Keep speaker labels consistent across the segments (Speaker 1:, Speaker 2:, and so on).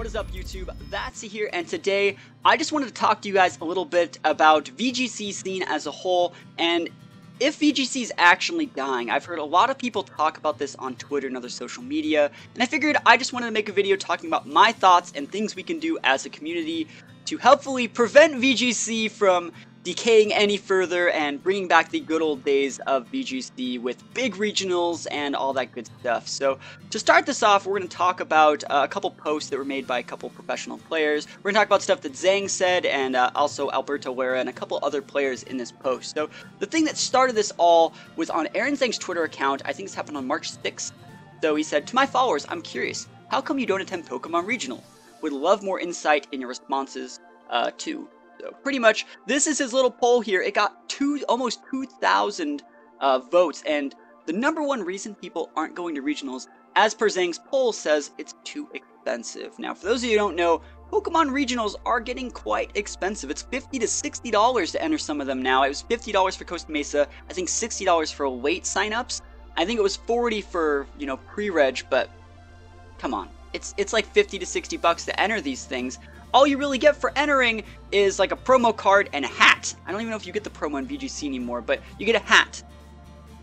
Speaker 1: What is up, YouTube? That's here, and today I just wanted to talk to you guys a little bit about VGC scene as a whole, and if VGC is actually dying. I've heard a lot of people talk about this on Twitter and other social media, and I figured I just wanted to make a video talking about my thoughts and things we can do as a community to helpfully prevent VGC from decaying any further and bringing back the good old days of VGC with big regionals and all that good stuff. So to start this off, we're going to talk about a couple posts that were made by a couple professional players. We're going to talk about stuff that Zhang said and also Alberto Lara and a couple other players in this post. So the thing that started this all was on Aaron Zhang's Twitter account. I think this happened on March 6th. So he said, "To my followers, I'm curious, how come you don't attend Pokemon Regional? Would love more insight in your responses too." So pretty much, this is his little poll here. It got almost 2,000 votes, and the number one reason people aren't going to regionals, as per Zhang's poll, says it's too expensive. Now, for those of you who don't know, Pokemon regionals are getting quite expensive. It's $50 to $60 to enter some of them now. It was $50 for Costa Mesa, I think $60 for late signups. I think it was $40 for, you know, pre-reg, but come on. It's like $50 to $60 to enter these things. All you really get for entering is like a promo card and a hat. I don't even know if you get the promo in VGC anymore, but you get a hat.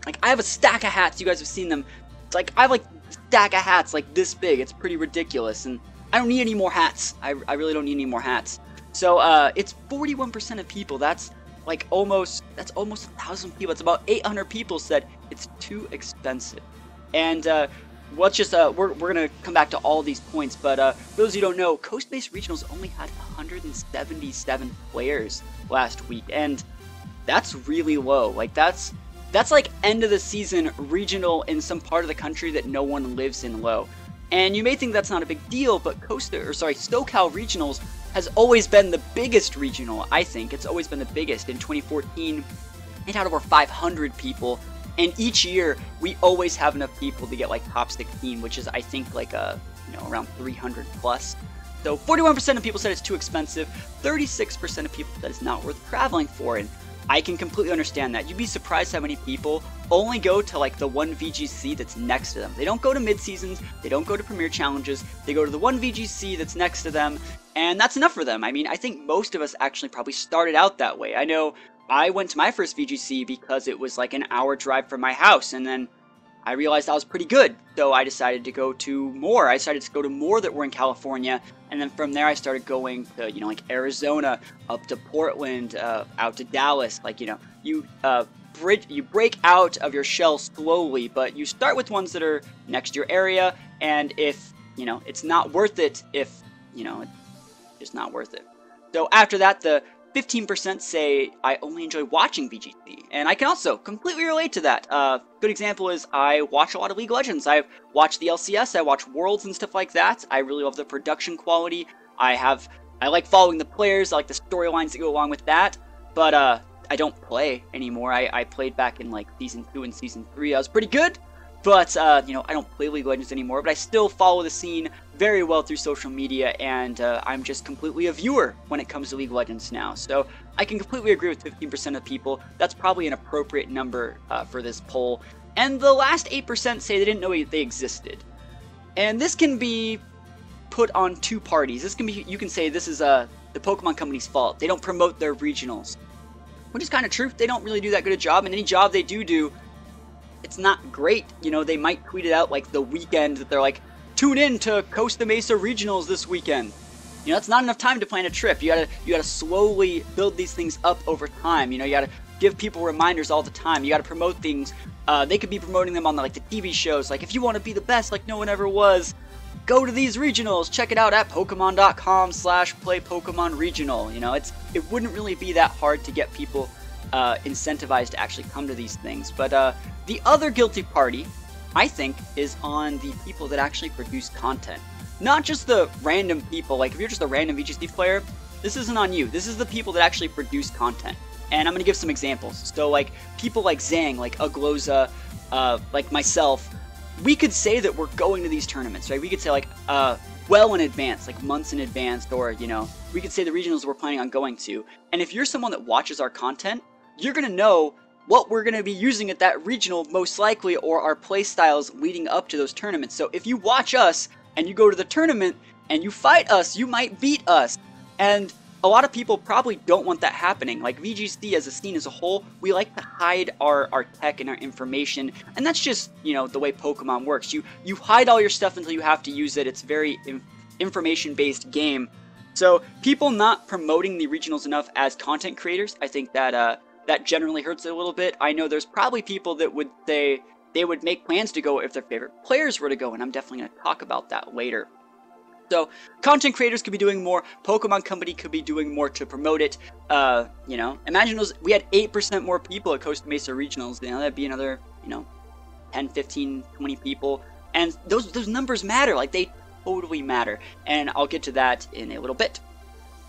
Speaker 1: Like, I have a stack of hats. You guys have seen them. It's like, I have like a stack of hats like this big. It's pretty ridiculous, and I don't need any more hats. I really don't need any more hats. So it's 41% of people. That's like almost 1,000 people. It's about 800 people said it's too expensive. And let's just, we're going to come back to all these points, but for those who don't know, Coast-based regionals only had 177 players last week, and that's really low. Like, that's like end of the season regional in some part of the country that no one lives in low. And you may think that's not a big deal, but SoCal regionals has always been the biggest regional, I think. It's always been the biggest. In 2014, it had over 500 people. And each year, we always have enough people to get like top 16, which is, I think, like around 300 plus. So 41% of people said it's too expensive. 36% of people said it's not worth traveling for, and I can completely understand that. You'd be surprised how many people only go to like the one VGC that's next to them. They don't go to mid-seasons, they don't go to Premier Challenges, they go to the one VGC that's next to them, and that's enough for them. I mean, I think most of us actually probably started out that way. I know I went to my first VGC because it was like an hour drive from my house, and then I realized that was pretty good, so I decided to go to more. I decided to go to more that were in California, and then from there I started going to, you know, like Arizona, up to Portland, out to Dallas. Like, you know, you break out of your shell slowly, but you start with ones that are next to your area, and if, you know, it's not worth it, if, you know, it's just not worth it. So after that, the 15% say, I only enjoy watching VGC, and I can also completely relate to that. Good example is I watch a lot of League of Legends. I've watched the LCS, I watch Worlds and stuff like that. I really love the production quality. I like following the players, I like the storylines that go along with that, but I don't play anymore. I played back in like Season 2 and Season 3. I was pretty good, but you know, I don't play League of Legends anymore, but I still follow the scene very well through social media, and I'm just completely a viewer when it comes to League of Legends now. So I can completely agree with 15% of people. That's probably an appropriate number for this poll. And the last 8% say they didn't know they existed. And this can be put on two parties. This can be, you can say this is the Pokemon Company's fault. They don't promote their regionals, which is kind of true. They don't really do that good a job, and any job they do, it's not great. You know, they might tweet it out like the weekend that they're like, tune in to Costa Mesa Regionals this weekend. You know, that's not enough time to plan a trip. You gotta slowly build these things up over time. You know, you gotta give people reminders all the time. You gotta promote things. They could be promoting them on the TV shows. Like, if you want to be the best like no one ever was, go to these regionals. Check it out at Pokemon.com/playPokemonRegional. You know, it wouldn't really be that hard to get people incentivized to actually come to these things. But the other guilty party, I think, is on the people that actually produce content. Not just the random people. Like, if you're just a random VGC player, this isn't on you. This is the people that actually produce content. And I'm going to give some examples. So, like, people like Zhang, like Ugloza, like myself, we could say that we're going to these tournaments, right? We could say, like, well in advance, like months in advance, or, you know, we could say the regionals we're planning on going to. And if you're someone that watches our content, you're going to know what we're going to be using at that regional most likely, or our play styles leading up to those tournaments. So if you watch us and you go to the tournament, and you fight us, you might beat us. And a lot of people probably don't want that happening. Like VGC as a scene as a whole, we like to hide our tech and our information, and that's just, you know, the way Pokemon works. You hide all your stuff until you have to use it. It's a very information-based game. So people not promoting the regionals enough as content creators, I think that that generally hurts it a little bit. I know there's probably people that would say they would make plans to go if their favorite players were to go, and I'm definitely going to talk about that later. So, content creators could be doing more, Pokemon Company could be doing more to promote it. You know, imagine we had 8% more people at Costa Mesa Regionals, you know, that'd be another, you know, 10, 15, 20 people, and those numbers matter, like, they totally matter, and I'll get to that in a little bit.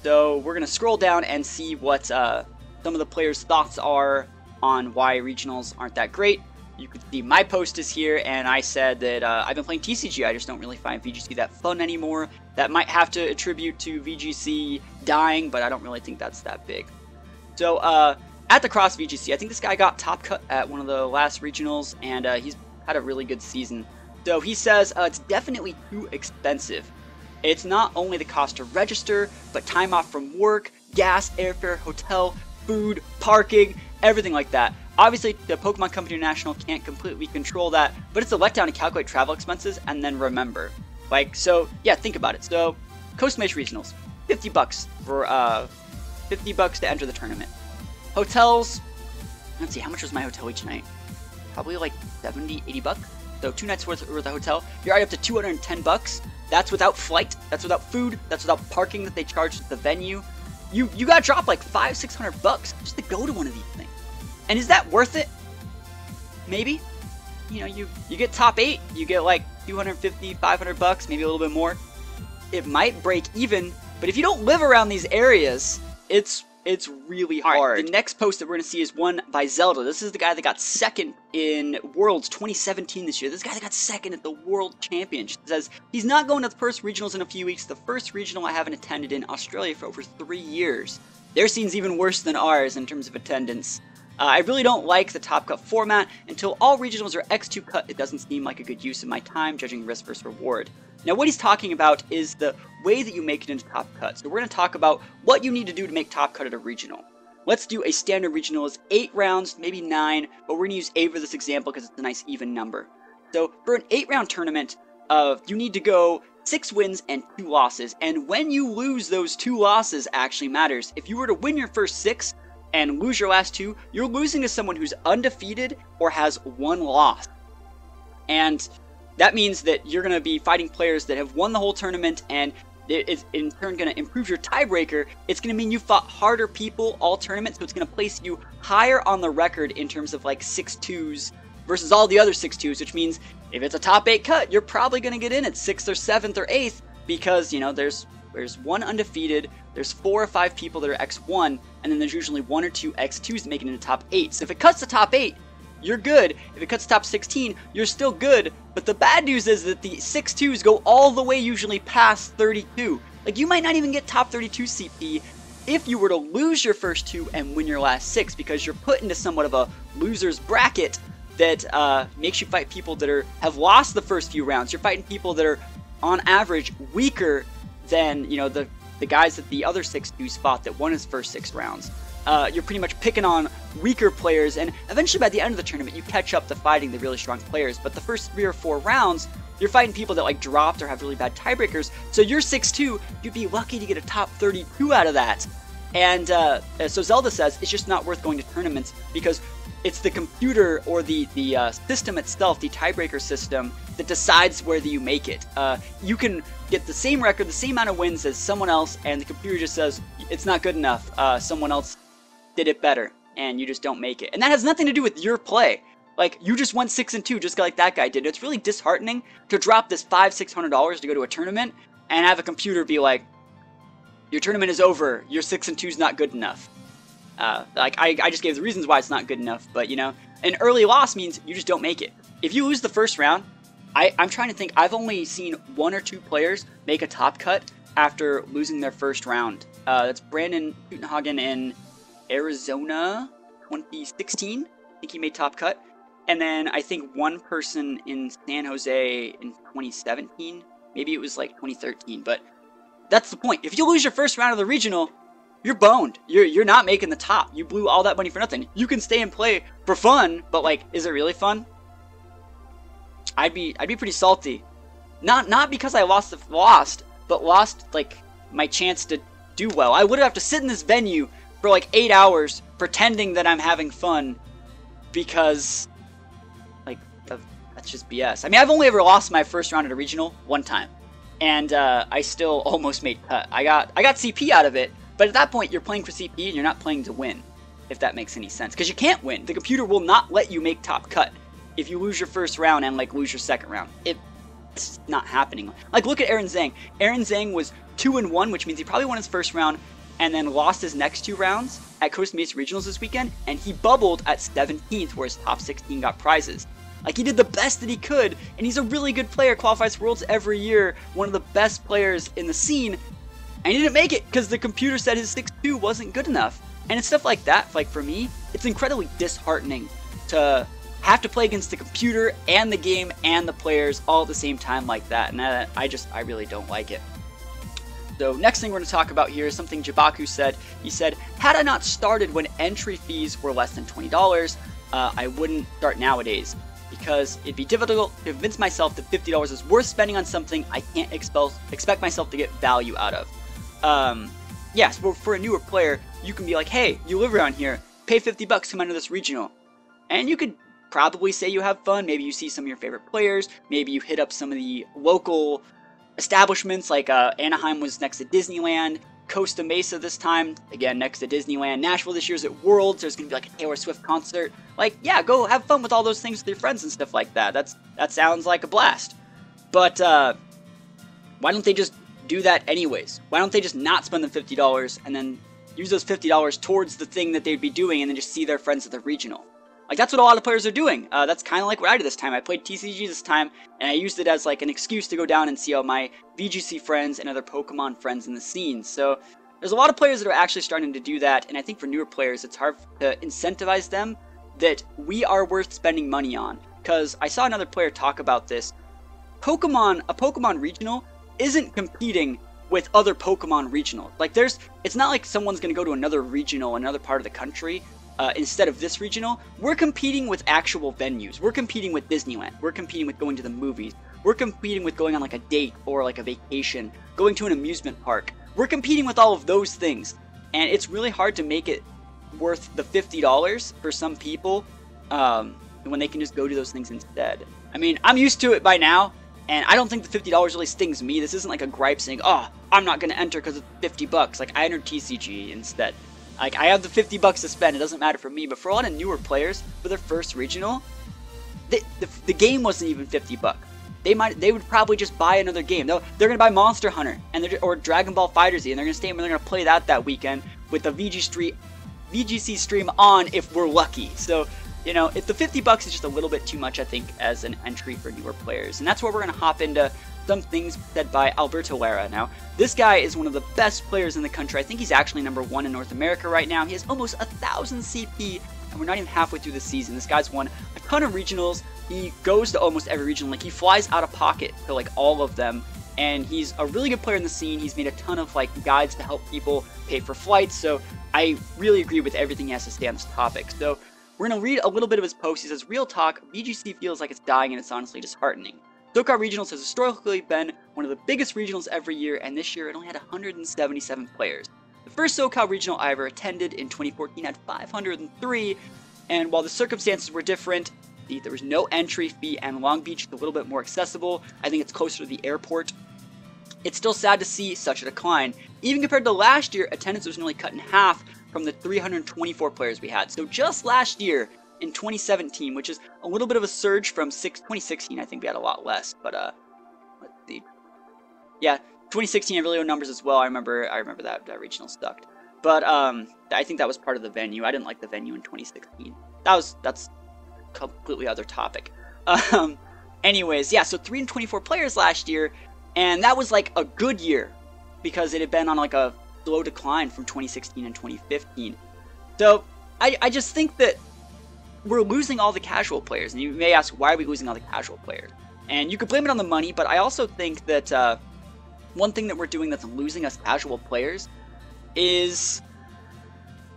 Speaker 1: So, we're going to scroll down and see what some of the players' thoughts are on why regionals aren't that great. You could see my post is here, and I said that I've been playing TCG, I just don't really find VGC that fun anymore. That might have to attribute to VGC dying, but I don't really think that's that big. So, at the Cross VGC, I think this guy got top cut at one of the last regionals, and he's had a really good season. So he says, it's definitely too expensive. It's not only the cost to register, but time off from work, gas, airfare, hotel, food, parking, everything like that. Obviously, the Pokemon Company International can't completely control that, but it's a letdown to calculate travel expenses and then remember. Like, so, yeah, think about it. So, Costa Mesa Regionals, $50 for, 50 bucks to enter the tournament. Hotels, let's see, how much was my hotel each night? Probably like 70, 80 bucks. So 2 nights worth of hotel. You're already up to 210 bucks. That's without flight. That's without food. That's without parking that they charge at the venue. You gotta drop like 500, 600 bucks just to go to one of these things. And is that worth it? Maybe. You know, you get top 8, you get like 250, 500 bucks, maybe a little bit more. It might break even, but if you don't live around these areas, it's really hard. Right, the next post that we're going to see is one by Zelda. This is the guy that got second in Worlds 2017 this year. This guy that got second at the World Championship says he's not going to the first regionals in a few weeks. The first regional I haven't attended in Australia for over 3 years. Their scene's even worse than ours in terms of attendance. I really don't like the Top Cut format. Until all regionals are X2 cut, it doesn't seem like a good use of my time judging risk versus reward. Now what he's talking about is the way that you make it into Top Cut. So we're going to talk about what you need to do to make Top Cut at a regional. Let's do a standard regional as 8 rounds, maybe 9, but we're going to use 8 for this example because it's a nice even number. So for an 8-round tournament, you need to go 6 wins and 2 losses, and when you lose those 2 losses actually matters. If you were to win your first 6, and lose your last 2, you're losing to someone who's undefeated or has 1 loss. And that means that you're going to be fighting players that have won the whole tournament, and it is in turn going to improve your tiebreaker. It's going to mean you fought harder people all tournament, so it's going to place you higher on the record in terms of like 6-2s versus all the other 6-2s, which means if it's a top 8 cut, you're probably going to get in at 6th or 7th or 8th because, you know, there's 1 undefeated, there's 4 or 5 people that are X1, and then there's usually 1 or 2 X2s making it into top 8. So if it cuts the top 8, you're good. If it cuts top 16, you're still good. But the bad news is that the 6-2s go all the way usually past 32. Like, you might not even get top 32 CP if you were to lose your first 2 and win your last 6, because you're put into somewhat of a loser's bracket that makes you fight people that have lost the first few rounds. You're fighting people that are, on average, weaker than, you know, the guys that the other 6-2s fought that won his first 6 rounds. You're pretty much picking on weaker players, and eventually by the end of the tournament, you catch up to fighting the really strong players. But the first 3 or 4 rounds, you're fighting people that like dropped or have really bad tiebreakers. So you're 6-2, you'd be lucky to get a top 32 out of that. And so Zelda says it's just not worth going to tournaments because it's the computer or the system itself, the tiebreaker system, that decides whether you make it. You can get the same record, the same amount of wins as someone else, and the computer just says it's not good enough. Someone else did it better, and you just don't make it. And that has nothing to do with your play. Like, you just went 6-2 just like that guy did. It's really disheartening to drop this $500-600 to go to a tournament and have a computer be like, your tournament is over, your 6-2 is not good enough. Like, I just gave the reasons why it's not good enough, but, you know, an early loss means you just don't make it. If you lose the first round, I'm trying to think, I've only seen 1 or 2 players make a top cut after losing their first round. That's Brandon Kutenhagen in Arizona, 2016. I think he made top cut. And then I think 1 person in San Jose in 2017 Maybe it was like 2013, but that's the point. If you lose your first round of the regional, you're boned. You're not making the top. You blew all that money for nothing. You can stay and play for fun, but like, is it really fun? I'd be pretty salty. Not because I lost, but lost like my chance to do well. I would have to sit in this venue for like 8 hours pretending that I'm having fun because like that's just BS. I mean, I've only ever lost my first round at a regional one time, and I still almost made cut. I got CP out of it, but at that point you're playing for CP and you're not playing to win, if that makes any sense, because you can't win. The computer will not let you make top cut if you lose your first round and like lose your second round. It's not happening. Like, look at Aaron Zhang. Aaron Zhang was 2-1, which means he probably won his first round and then lost his next 2 rounds at Costa Mesa Regionals this weekend, and he bubbled at 17th, where his top 16 got prizes. Like, he did the best that he could, and he's a really good player, qualifies for Worlds every year, one of the best players in the scene, and he didn't make it because the computer said his 6-2 wasn't good enough. And it's stuff like that, like for me, it's incredibly disheartening to have to play against the computer and the game and the players all at the same time like that, and I really don't like it. So next thing we're going to talk about here is something Jabaku said. He said, had I not started when entry fees were less than $20, I wouldn't start nowadays, because it'd be difficult to convince myself that $50 is worth spending on something I can't expect myself to get value out of. Yes, for a newer player, you can be like, hey, you live around here, pay $50, come into this regional. And you could probably say you have fun. Maybe you see some of your favorite players. Maybe you hit up some of the local establishments, like Anaheim was next to Disneyland, Costa Mesa this time, again next to Disneyland, Nashville this year's at Worlds, there's going to be like a Taylor Swift concert. Like, yeah, go have fun with all those things with your friends and stuff like that. That sounds like a blast. But why don't they just do that anyways? Why don't they just not spend the $50 and then use those $50 towards the thing that they'd be doing and then just see their friends at the regional? Like, that's what a lot of players are doing. That's kind of like what I did this time. I played TCG this time, and I used it as like an excuse to go down and see all my VGC friends and other Pokemon friends in the scene. So there's a lot of players that are actually starting to do that, and I think for newer players, it's hard to incentivize them that we are worth spending money on. Because I saw another player talk about this. A Pokemon regional isn't competing with other Pokemon regionals. Like, it's not like someone's going to go to another regional, another part of the country, instead of this regional. We're competing with actual venues. We're competing with Disneyland. We're competing with going to the movies. We're competing with going on like a date or like a vacation, going to an amusement park. We're competing with all of those things. And it's really hard to make it worth the $50 for some people when they can just go to those things instead. I mean, I'm used to it by now, and I don't think the $50 really stings me. This isn't like a gripe saying, oh, I'm not going to enter because it's $50. Like, I entered TCG instead. Like, I have the $50 to spend, it doesn't matter for me, but for a lot of newer players, for their first regional, the game wasn't even $50. They would probably just buy another game. They're going to buy Monster Hunter or Dragon Ball FighterZ, and they're going to stay and they're going to play that weekend with the VGC stream on if we're lucky. So, you know, if the $50 is just a little bit too much, I think, as an entry for newer players. And that's where we're going to hop into some things said by Alberto Lara. Now, this guy is one of the best players in the country. I think he's actually #1 in North America right now. He has almost 1,000 CP, and we're not even halfway through the season. This guy's won a ton of regionals. He goes to almost every regional. Like, he flies out of pocket to like all of them, and he's a really good player in the scene. He's made a ton of like guides to help people pay for flights, so I really agree with everything he has to say on this topic. So we're going to read a little bit of his post. He says, real talk, VGC feels like it's dying and it's honestly disheartening. SoCal Regionals has historically been one of the biggest regionals every year, and this year it only had 177 players. The first SoCal Regional I ever attended in 2014 had 503, and while the circumstances were different, there was no entry fee, and Long Beach is a little bit more accessible. I think it's closer to the airport. It's still sad to see such a decline. Even compared to last year, attendance was nearly cut in half from the 324 players we had. So just last year, in 2017, which is a little bit of a surge from 2016, I think we had a lot less, but let's see. Yeah, 2016 had really low numbers as well. I remember that regional sucked. But I think that was part of the venue. I didn't like the venue in 2016. That's a completely other topic. Anyways, yeah, so 324 players last year, and that was like a good year because it had been on like a slow decline from 2016 and 2015. So I just think that we're losing all the casual players, and you may ask, why are we losing all the casual players? And you could blame it on the money, but I also think that one thing that we're doing that's losing us casual players is,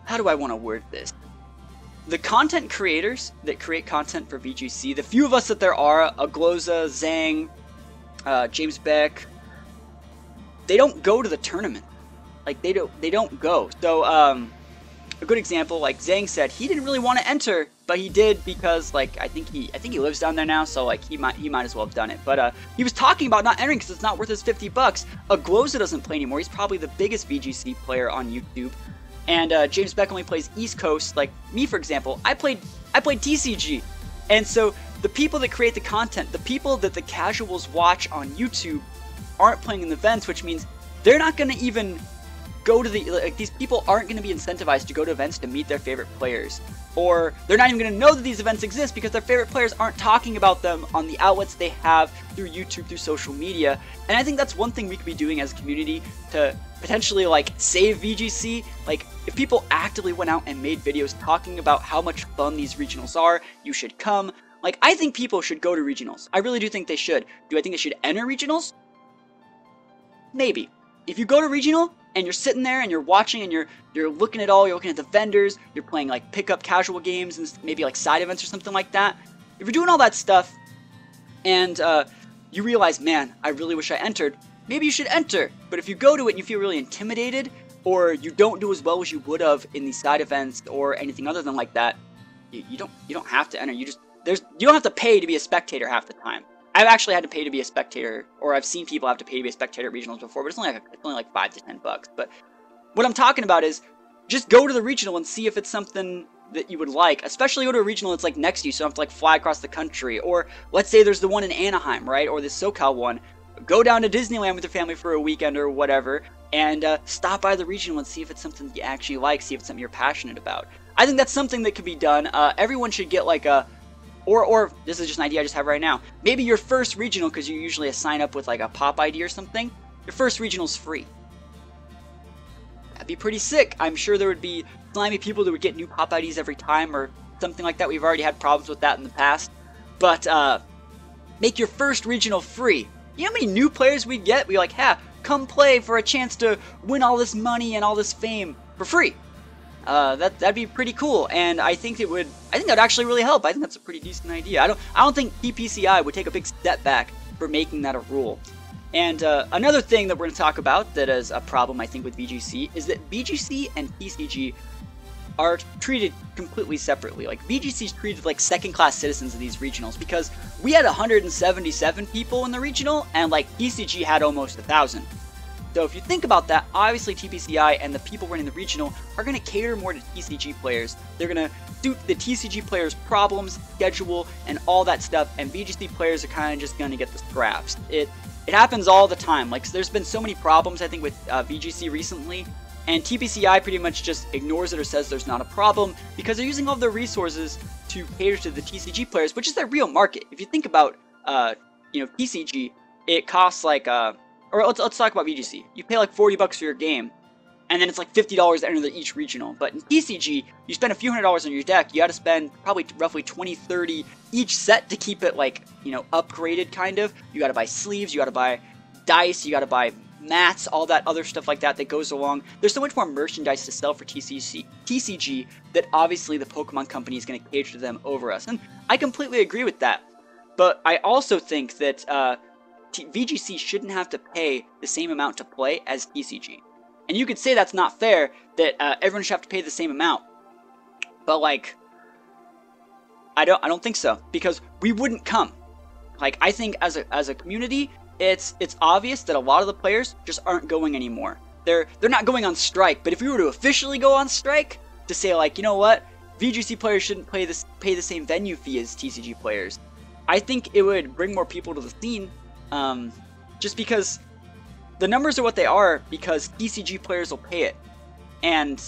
Speaker 1: how do I want to word this? The content creators that create content for VGC, the few of us that there are, Agloza, Zhang, James Beck, they don't go to the tournament. Like, they don't go. So, a good example, like Zhang said, he didn't really want to enter, but he did because, like, I think he lives down there now, so like he might as well have done it. But he was talking about not entering because it's not worth his $50. Agloza doesn't play anymore. He's probably the biggest VGC player on YouTube, and James Beck only plays East Coast. Like me, for example, I played TCG, and so the people that create the content, the people that the casuals watch on YouTube, aren't playing in the events, which means they're not going to even go to the, like, these people aren't going to be incentivized to go to events to meet their favorite players, or they're not even going to know that these events exist because their favorite players aren't talking about them on the outlets they have through YouTube, through social media. And I think that's one thing we could be doing as a community to potentially, like, save VGC. Like, if people actively went out and made videos talking about how much fun these regionals are, you should come. Like, I think people should go to regionals. I really do think they should. Do I think they should enter regionals? Maybe. If you go to regional and you're sitting there and you're watching and you're looking at you're looking at the vendors, you're playing like pickup casual games and maybe like side events or something like that. If you're doing all that stuff and you realize, man, I really wish I entered, maybe you should enter. But if you go to it and you feel really intimidated, or you don't do as well as you would have in these side events or anything other than like that, you don't have to enter. You don't have to pay to be a spectator half the time. I've actually had to pay to be a spectator, or I've seen people have to pay to be a spectator at regionals before, but it's only like $5 to $10. But what I'm talking about is just go to the regional and see if it's something that you would like. Especially go to a regional that's like next to you, so you don't have to like fly across the country. Or let's say there's the one in Anaheim, right? Or the SoCal one. Go down to Disneyland with your family for a weekend or whatever, and stop by the regional and see if it's something that you actually like, see if it's something you're passionate about. I think that's something that could be done. Everyone should get like a... Or this is just an idea I just have right now. Maybe your first regional, because you usually sign up with like a pop ID or something, your first regional's free. That'd be pretty sick. I'm sure there would be slimy people that would get new pop IDs every time or something like that. We've already had problems with that in the past. But make your first regional free. You know how many new players we'd get? We'd be like, come play for a chance to win all this money and all this fame for free. That'd be pretty cool, and I think that would actually really help. I think that's a pretty decent idea. I don't think TPCI would take a big step back for making that a rule. And another thing that we're going to talk about that is a problem, I think, with VGC is that VGC and TCG are treated completely separately. Like, VGC is treated like second-class citizens of these regionals because we had 177 people in the regional, and like TCG had almost 1,000. So if you think about that, obviously TPCI and the people running the regional are going to cater more to TCG players. They're going to suit the TCG players' problems, schedule, and all that stuff, and VGC players are kind of just going to get the scraps. It happens all the time. Like, there's been so many problems, I think, with VGC recently, and TPCI pretty much just ignores it or says there's not a problem because they're using all their resources to cater to the TCG players, which is their real market. If you think about, TCG, it costs like... Or let's talk about VGC. You pay like $40 for your game, and then it's like $50 to enter each regional. But in TCG, you spend a few $100s on your deck. You got to spend probably roughly 20, 30 each set to keep it like, upgraded kind of. You got to buy sleeves, you got to buy dice, you got to buy mats, all that other stuff like that goes along. There's so much more merchandise to sell for TCG that obviously the Pokemon Company is going to cater to them over us. And I completely agree with that. But I also think that VGC shouldn't have to pay the same amount to play as TCG. And you could say that's not fair, that everyone should have to pay the same amount. But like, I don't think so, because we wouldn't come. Like, I think as a community, it's obvious that a lot of the players just aren't going anymore. They're not going on strike, but if we were to officially go on strike to say, like, you know what, VGC players shouldn't pay the same venue fee as TCG players, I think it would bring more people to the scene. Just because the numbers are what they are because TCG players will pay it, and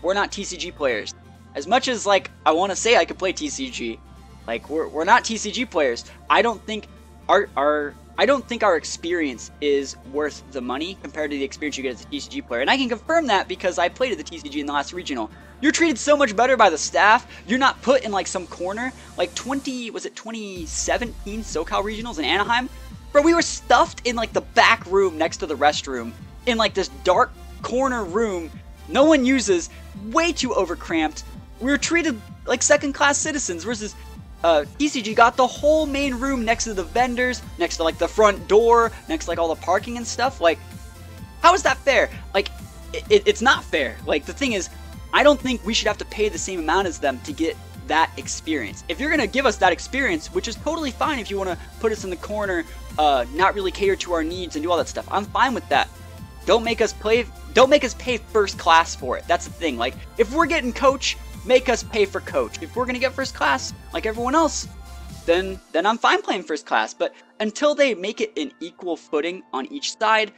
Speaker 1: we're not TCG players. As much as like I want to say I could play TCG, like we're not TCG players. I don't think our I don't think our experience is worth the money compared to the experience you get as a TCG player. And I can confirm that because I played at the TCG in the last regional. You're treated so much better by the staff. You're not put in like some corner. Like 2017 SoCal regionals in Anaheim? Bro, we were stuffed in like the back room next to the restroom in like this dark corner room no one uses, way too overcramped. We were treated like second-class citizens versus TCG got the whole main room next to the vendors, next to like the front door, next to like all the parking and stuff. Like, how is that fair? Like, it's not fair. Like, the thing is, I don't think we should have to pay the same amount as them to get that experience. If you're gonna give us that experience, which is totally fine if you want to put us in the corner, not really cater to our needs and do all that stuff, I'm fine with that. Don't make us pay first class for it. That's the thing. Like, if we're getting coach, make us pay for coach. If we're gonna get first class like everyone else, then I'm fine playing first class. But until they make it an equal footing on each side,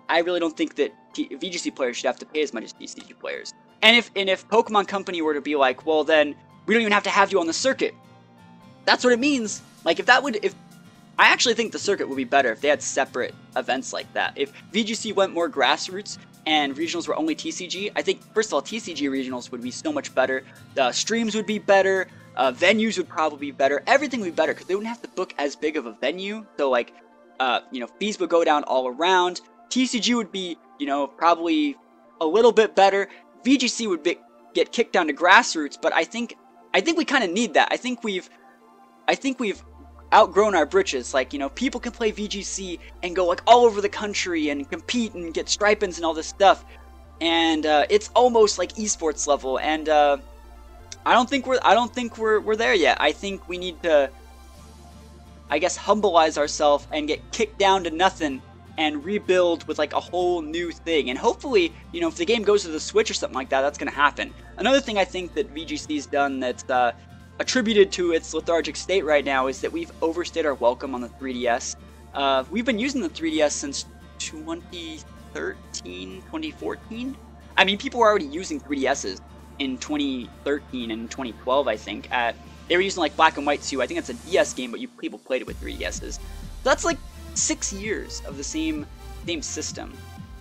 Speaker 1: I really don't think that VGC players should have to pay as much as TCG players. And if Pokemon Company were to be like, well, then we don't even have to have you on the circuit, that's what it means. Like, I actually think the circuit would be better if they had separate events like that. If VGC went more grassroots and regionals were only TCG, I think, first of all, TCG regionals would be so much better. The streams would be better. Venues would probably be better. Everything would be better because they wouldn't have to book as big of a venue. So, like, fees would go down all around. TCG would be, probably a little bit better. VGC would get kicked down to grassroots, but I think we kind of need that. I think we've outgrown our britches. Like, people can play VGC and go like all over the country and compete and get stipends and all this stuff, and it's almost like esports level. And I don't think we're there yet. I think we need to, I guess, humbleize ourselves and get kicked down to nothing and rebuild with like a whole new thing. And hopefully, if the game goes to the Switch or something like that, that's gonna happen. Another thing I think that VGC's done that's attributed to its lethargic state right now is that we've overstayed our welcome on the 3DS. We've been using the 3DS since 2013, 2014. I mean, people were already using 3DSs in 2013 and 2012, I think. They were using like Black and White too. I think that's a DS game, but people played it with 3DSs. So that's like 6 years of the same system.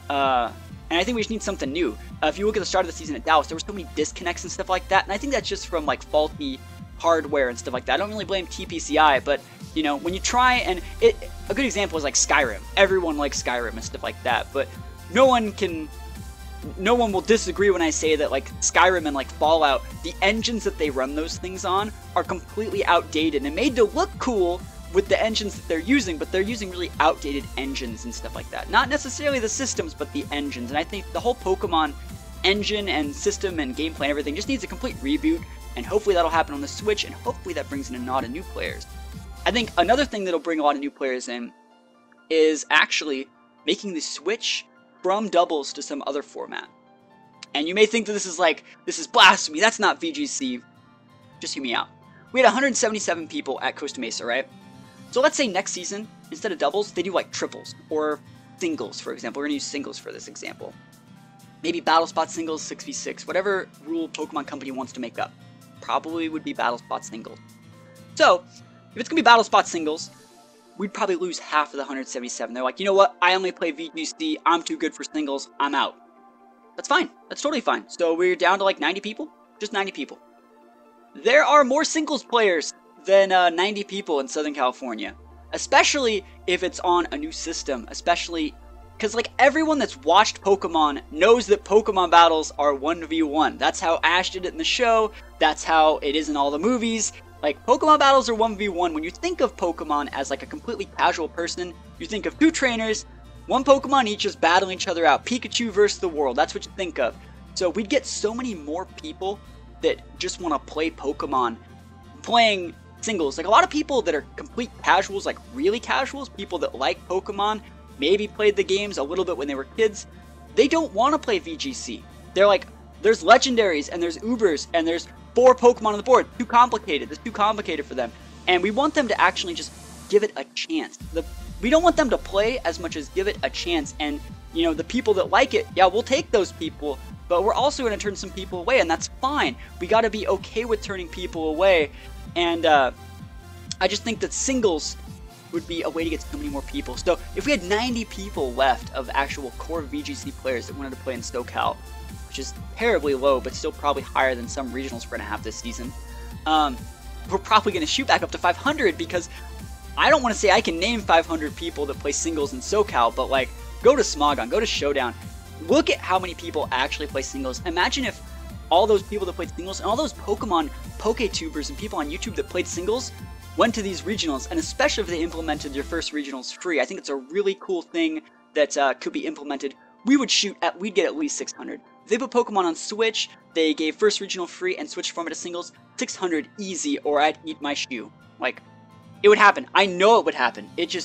Speaker 1: And I think we just need something new. If you look at the start of the season at Dallas, there were so many disconnects and stuff like that, and I think that's just from like faulty hardware and stuff like that. I don't really blame TPCI, but when you try, and a good example is like Skyrim. Everyone likes Skyrim and stuff like that, but no one will disagree when I say that like Skyrim and like Fallout, the engines that they run those things on are completely outdated and made to look cool with the engines that they're using, but they're using really outdated engines and stuff like that. Not necessarily the systems, but the engines. And I think the whole Pokemon engine and system and gameplay and everything just needs a complete reboot, and hopefully that'll happen on the Switch, and hopefully that brings in a lot of new players. I think another thing that'll bring a lot of new players in is actually making the switch from doubles to some other format. And you may think that this is blasphemy, that's not VGC. Just hear me out. We had 177 people at Costa Mesa, right? So let's say next season, instead of doubles, they do like triples, or singles, for example. We're going to use singles for this example. Maybe Battle Spot singles, 6v6, whatever rule Pokemon Company wants to make up. Probably would be Battle Spot singles. So, if it's going to be Battle Spot singles, we'd probably lose half of the 177. They're like, you know what, I only play VGC, I'm too good for singles, I'm out. That's fine, that's totally fine. So we're down to like 90 people? Just 90 people. There are more singles players than 90 people in Southern California. Especially if it's on a new system, especially because like everyone that's watched Pokemon knows that Pokemon battles are 1v1. That's how Ash did it in the show, that's how it is in all the movies. Like, Pokemon battles are 1v1. When you think of Pokemon as like a completely casual person, you think of two trainers, one Pokemon each just battling each other out. Pikachu versus the world, that's what you think of. So we'd get so many more people that just want to play Pokemon playing singles. Like, a lot of people that are complete casuals, like really casuals, people that like Pokemon, maybe played the games a little bit when they were kids, they don't want to play VGC. They're like, there's legendaries and there's Ubers and there's 4 Pokemon on the board. Too complicated. It's too complicated for them. And we want them to actually just give it a chance. We don't want them to play as much as give it a chance. And, the people that like it, yeah, we'll take those people, but we're also going to turn some people away, and that's fine. We got to be okay with turning people away. And I just think that singles would be a way to get so many more people. So if we had 90 people left of actual core VGC players that wanted to play in SoCal, which is terribly low, but still probably higher than some regionals we're going to have this season, we're probably going to shoot back up to 500, because I don't want to say I can name 500 people that play singles in SoCal, but like, go to Smogon, go to Showdown, look at how many people actually play singles. Imagine if all those people that played singles and all those Pokemon PokeTubers and people on YouTube that played singles went to these regionals, and especially if they implemented their first regionals free. I think it's a really cool thing that could be implemented. We'd get at least 600. If they put Pokemon on Switch, they gave first regional free and switched format to singles, 600 easy, or I'd eat my shoe. Like, it would happen. I know it would happen. It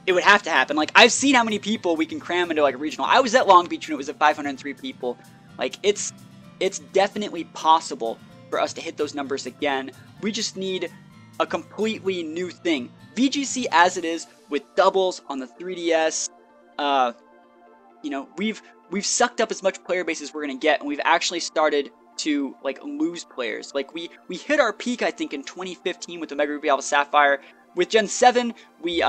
Speaker 1: would have to happen. Like, I've seen how many people we can cram into like a regional. I was at Long Beach when it was at 503 people. Like, it's definitely possible for us to hit those numbers again. We just need a completely new thing. VGC as it is, with doubles on the 3DS, you know, we've sucked up as much player base as we're gonna get, and we've actually started to like lose players. Like we hit our peak, I think, in 2015 with the Mega Ruby Alpha Sapphire. With Gen 7, we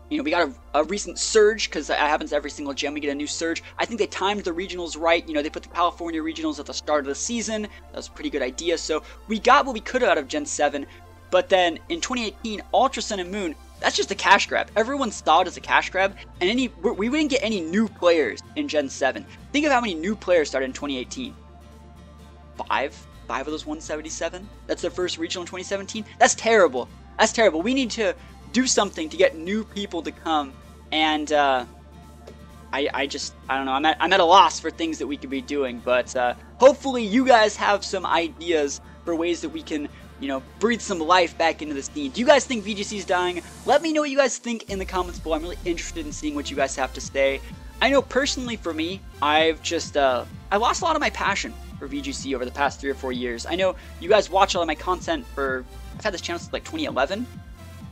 Speaker 1: you know, we got a recent surge, because that happens every single gen. We get a new surge. I think they timed the regionals right. You know, they put the California regionals at the start of the season. That was a pretty good idea. So we got what we could out of Gen 7. But then in 2018, Ultra Sun and Moon, that's just a cash grab. Everyone saw it as a cash grab, and we didn't get any new players in Gen 7. Think of how many new players started in 2018. Five of those 177? That's their first regional in 2017? That's terrible. That's terrible. We need to do something to get new people to come, and I don't know. I'm at a loss for things that we could be doing, but hopefully you guys have some ideas for ways that we can, you know, breathe some life back into the scene. Do you guys think VGC is dying? Let me know what you guys think in the comments below. I'm really interested in seeing what you guys have to say. I know personally for me, I've just I lost a lot of my passion for VGC over the past 3 or 4 years. I know you guys watch a lot of my content I've had this channel since like 2011.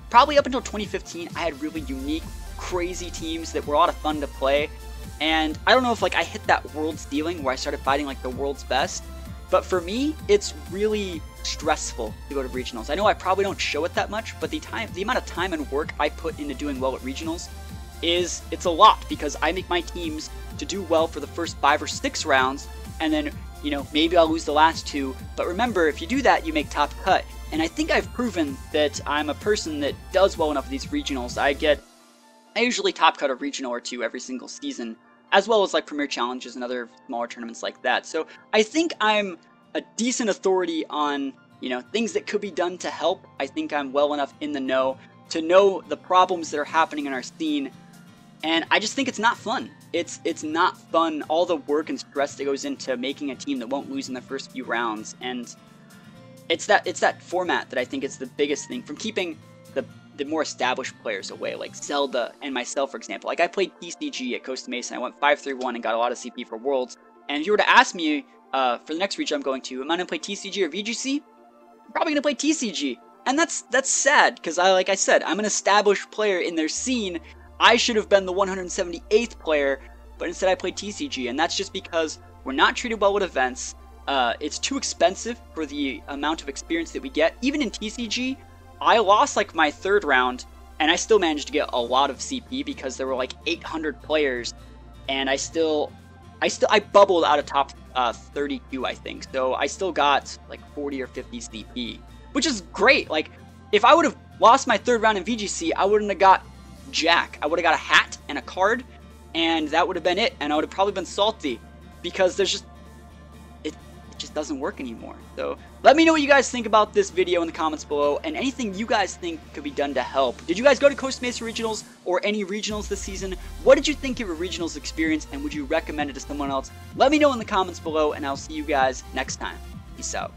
Speaker 1: Probably up until 2015, I had really unique, crazy teams that were a lot of fun to play. And I don't know if like I hit that world ceiling where I started fighting like the world's best. But for me, it's really stressful to go to regionals. I know I probably don't show it that much, but the amount of time and work I put into doing well at regionals it's a lot, because I make my teams to do well for the first 5 or 6 rounds, and then, you know, maybe I'll lose the last 2. But remember, if you do that, you make top cut. And I think I've proven that I'm a person that does well enough at these regionals. I usually top cut a regional or 2 every single season, as well as like Premier Challenges and other smaller tournaments like that. So I think I'm a decent authority on, you know, things that could be done to help. I think I'm well enough in the know to know the problems that are happening in our scene, and I just think it's not fun. It's not fun, all the work and stress that goes into making a team that won't lose in the first few rounds, and it's that format that I think is the biggest thing from keeping the more established players away, like Zelda and myself, for example. Like, I played TCG at Costa Mesa, and I went 5-3-1 and got a lot of CP for Worlds, and if you were to ask me for the next region I'm going to, am I going to play TCG or VGC? I'm probably going to play TCG, and that's sad, because like I said, I'm an established player in their scene. I should have been the 178th player, but instead I played TCG, and that's just because we're not treated well with events. It's too expensive for the amount of experience that we get. Even in TCG, I lost like my 3rd round, and I still managed to get a lot of CP because there were like 800 players, and I bubbled out of top 32, I think. So I still got like 40 or 50 CP, which is great. Like, if I would have lost my 3rd round in VGC, I wouldn't have got jack. I would have got a hat and a card, and that would have been it, and I would have probably been salty, because there's just it just doesn't work anymore. So let me know what you guys think about this video in the comments below, and anything you guys think could be done to help. Did you guys go to Costa Mesa Regionals or any regionals this season? What did you think of your regionals experience, and would you recommend it to someone else? Let me know in the comments below, and I'll see you guys next time. Peace out.